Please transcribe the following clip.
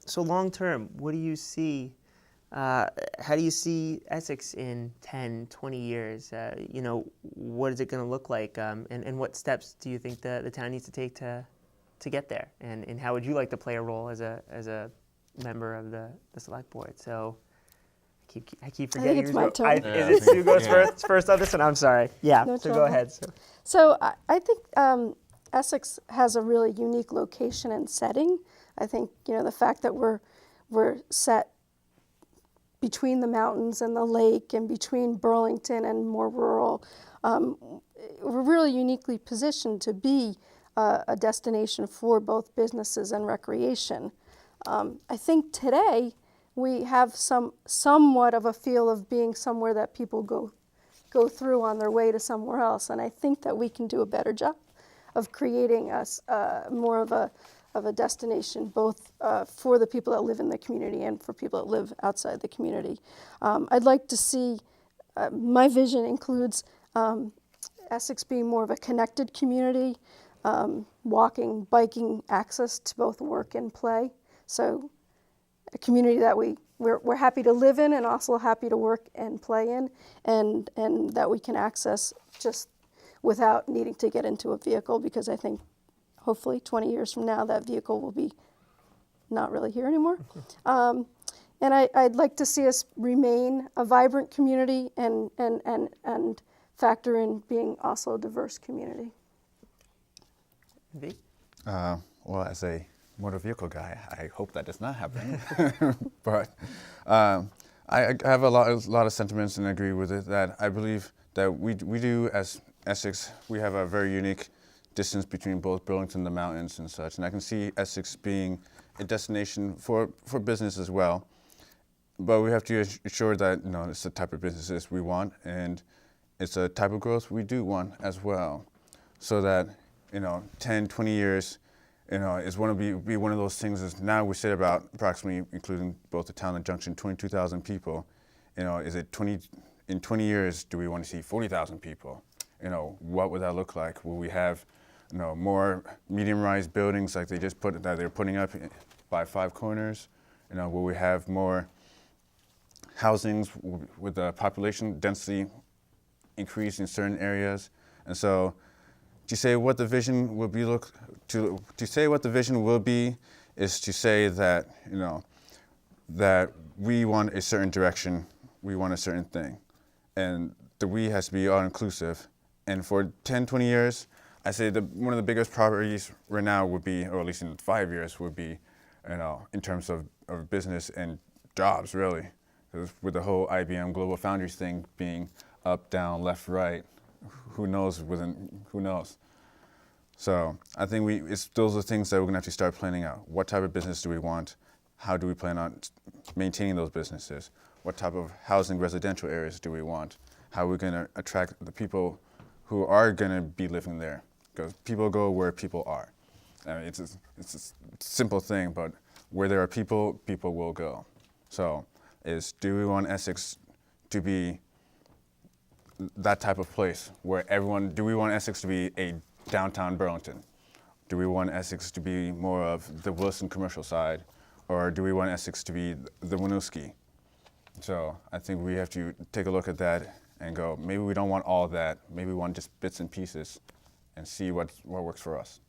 So long term, what do you see? How do you see Essex in 10, 20 years? What is it going to look like? And what steps do you think the town needs to take to get there? And how would you like to play a role as a member of the select board? So I keep forgetting. I think it's my turn. Is it Sue goes first on this one? I'm sorry. Yeah, No so trouble. go ahead. So I think Essex has a really unique location and setting. I think the fact that we're set between the mountains and the lake and between Burlington and more rural, we're really uniquely positioned to be a destination for both businesses and recreation. I think today we have somewhat of a feel of being somewhere that people go through on their way to somewhere else, and I think that we can do a better job of creating us more of a destination, both for the people that live in the community and for people that live outside the community. I'd like to see, my vision includes Essex being more of a connected community, walking, biking access to both work and play. So a community that we're happy to live in and also happy to work and play in, and that we can access just without needing to get into a vehicle, because I think hopefully 20 years from now that vehicle will be not really here anymore. And I'd like to see us remain a vibrant community and factor in being also a diverse community. V? Well, as a motor vehicle guy, I hope that does not happen. But I have a lot of sentiments and agree with it, that I believe that we do, as Essex, we have a very unique distance between both Burlington and the mountains and such. And I can see Essex being a destination for business as well. But we have to ensure that it's the type of businesses we want, and it's a type of growth we do want as well. So that 10, 20 years, is one to be one of those things. Is now we say about approximately, including both the town and junction, 22,000 people. Is it in 20 years? Do we want to see 40,000 people? What would that look like? Will we have more medium-rise buildings like they're putting up by Five Corners? Will we have more housings with the population density increase in certain areas? And so, to say what the vision will be is to say that that we want a certain direction, we want a certain thing, and the we has to be all inclusive. And for 10, 20 years, I say one of the biggest priorities right now would be, or at least in 5 years, would be, in terms of business and jobs, really. Because with the whole IBM Global Foundries thing being up, down, left, right, who knows? So I think those are things that we're going to have to start planning out. What type of business do we want? How do we plan on maintaining those businesses? What type of housing, residential areas do we want? How are we going to attract the people who are going to be living there? Because people go where people are. I mean, it's a simple thing, but where there are people, people will go. So do we want Essex to be that type of place where do we want Essex to be a downtown Burlington? Do we want Essex to be more of the Wilson commercial side? Or do we want Essex to be the Winooski? So I think we have to take a look at that and go, maybe we don't want all that. Maybe we want just bits and pieces and see what works for us.